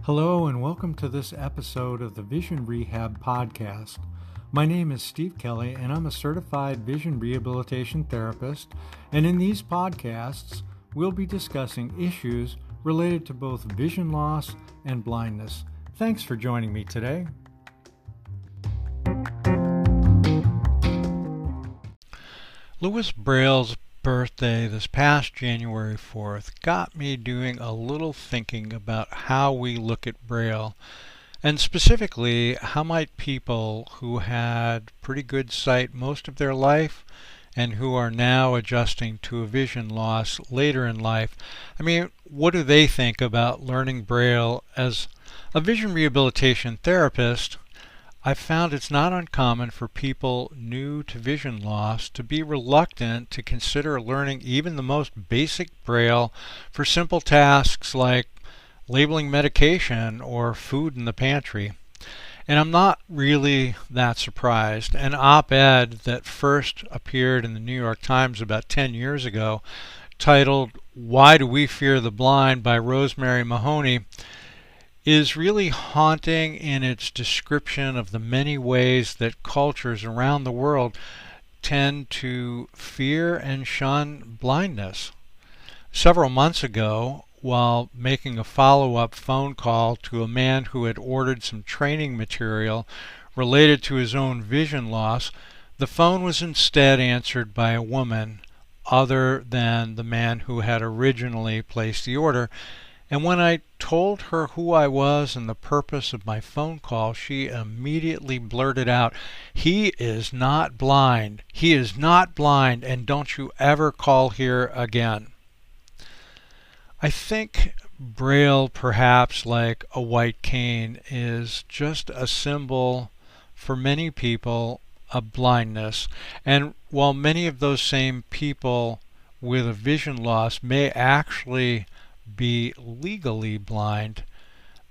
Hello and welcome to this episode of the Vision Rehab Podcast. My name is Steve Kelly and I'm a certified vision rehabilitation therapist, and in these podcasts we'll be discussing issues related to both vision loss and blindness. Thanks for joining me today. Louis Braille's birthday this past January 4th got me doing a little thinking about how we look at Braille, and specifically how might people who had pretty good sight most of their life and who are now adjusting to a vision loss later in life, what do they think about learning Braille? As a vision rehabilitation therapist, I've found it's not uncommon for people new to vision loss to be reluctant to consider learning even the most basic Braille for simple tasks like labeling medication or food in the pantry. And I'm not really that surprised. An op-ed that first appeared in the New York Times about 10 years ago, titled "Why Do We Fear the Blind" by Rosemary Mahoney, is really haunting in its description of the many ways that cultures around the world tend to fear and shun blindness. Several months ago, while making a follow-up phone call to a man who had ordered some training material related to his own vision loss, the phone was instead answered by a woman other than the man who had originally placed the order. And when I told her who I was and the purpose of my phone call, she immediately blurted out, "He is not blind. He is not blind, and don't you ever call here again." I think Braille, perhaps like a white cane, is just a symbol for many people of blindness. And while many of those same people with a vision loss may actually be legally blind,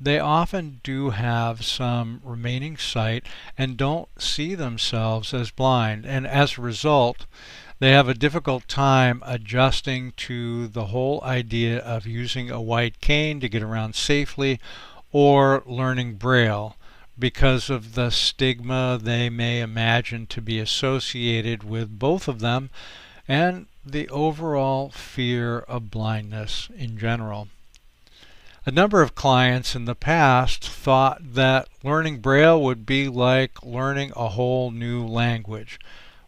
they often do have some remaining sight and don't see themselves as blind, and as a result they have a difficult time adjusting to the whole idea of using a white cane to get around safely or learning Braille because of the stigma they may imagine to be associated with both of them and the overall fear of blindness in general. A number of clients in the past thought that learning Braille would be like learning a whole new language.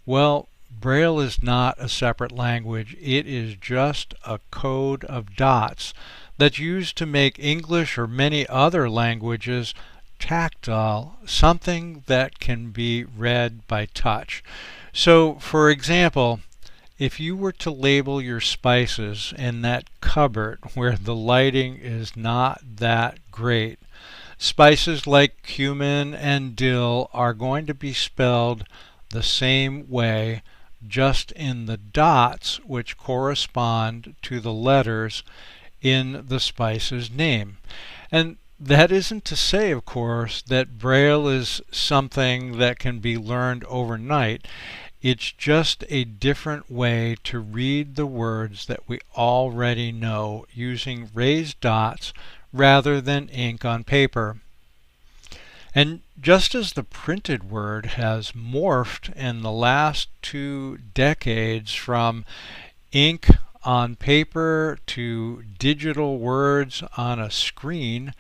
Well, Braille is not a separate language. It is just a code of dots that's used to make English or many other languages tactile, something that can be read by touch. So, for example, if you were to label your spices in that cupboard where the lighting is not that great, spices like cumin and dill are going to be spelled the same way, just in the dots which correspond to the letters in the spice's name. And that isn't to say, of course, that Braille is something that can be learned overnight. It's just a different way to read the words that we already know using raised dots rather than ink on paper. And just as the printed word has morphed in the last 2 decades from ink on paper to digital words on a screen,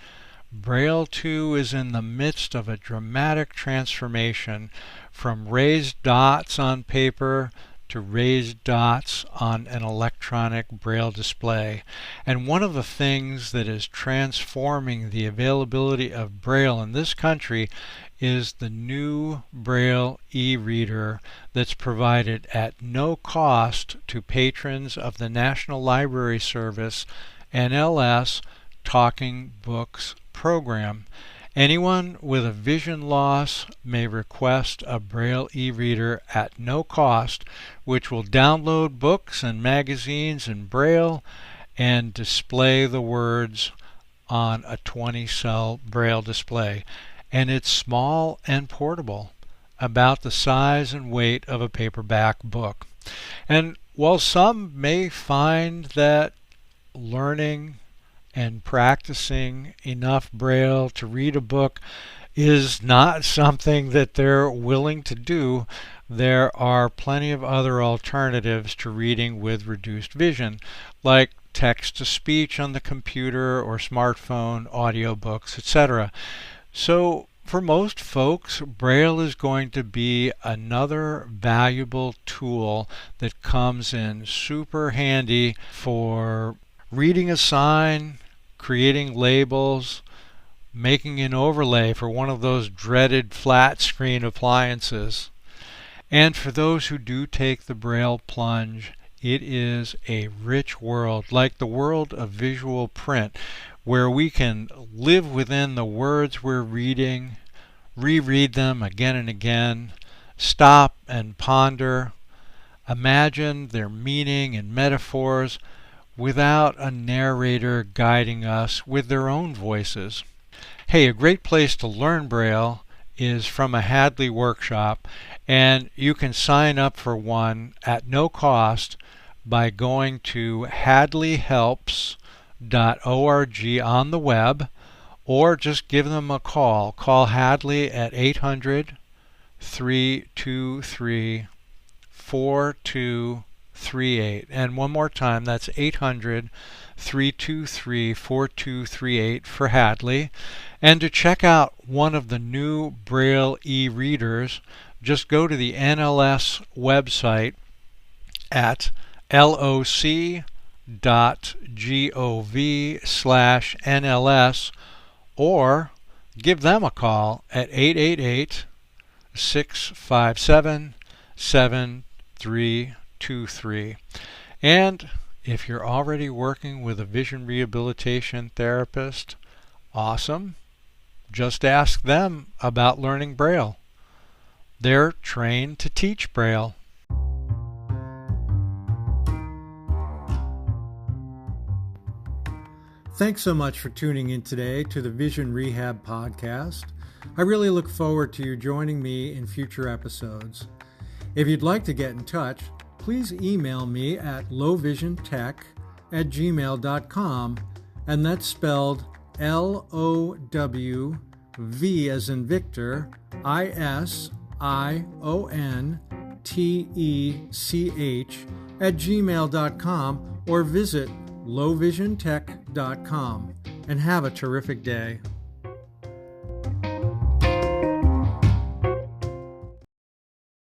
Braille too is in the midst of a dramatic transformation from raised dots on paper to raised dots on an electronic Braille display. And one of the things that is transforming the availability of Braille in this country is the new Braille e-reader that's provided at no cost to patrons of the National Library Service NLS Talking Books program. Anyone with a vision loss may request a Braille e-reader at no cost, which will download books and magazines in Braille and display the words on a 20-cell Braille display. And it's small and portable, about the size and weight of a paperback book. And while some may find that learning and practicing enough Braille to read a book is not something that they're willing to do. There are plenty of other alternatives to reading with reduced vision, like text-to-speech on the computer or smartphone, audiobooks, etc. So for most folks, Braille is going to be another valuable tool that comes in super handy for reading a sign, creating labels, making an overlay for one of those dreaded flat screen appliances. And for those who do take the Braille plunge, it is a rich world, like the world of visual print, where we can live within the words we're reading, reread them again and again, stop and ponder, imagine their meaning and metaphors without a narrator guiding us with their own voices. Hey, a great place to learn Braille is from a Hadley workshop, and you can sign up for one at no cost by going to hadleyhelps.org on the web, or just give them a call. Call Hadley at 800-323-4238. And one more time, that's 800-323-4238 for Hadley. And to check out one of the new Braille e-readers, just go to the NLS website at loc.gov/NLS, or give them a call at 888-657-7323. And if you're already working with a vision rehabilitation therapist, awesome. Just ask them about learning Braille. They're trained to teach Braille. Thanks so much for tuning in today to the Vision Rehab Podcast. I really look forward to you joining me in future episodes. If you'd like to get in touch, please email me at lowvisiontech@gmail.com, and that's spelled LOWV as in Victor, ISIONTECH@gmail.com, or visit lowvisiontech.com, and have a terrific day.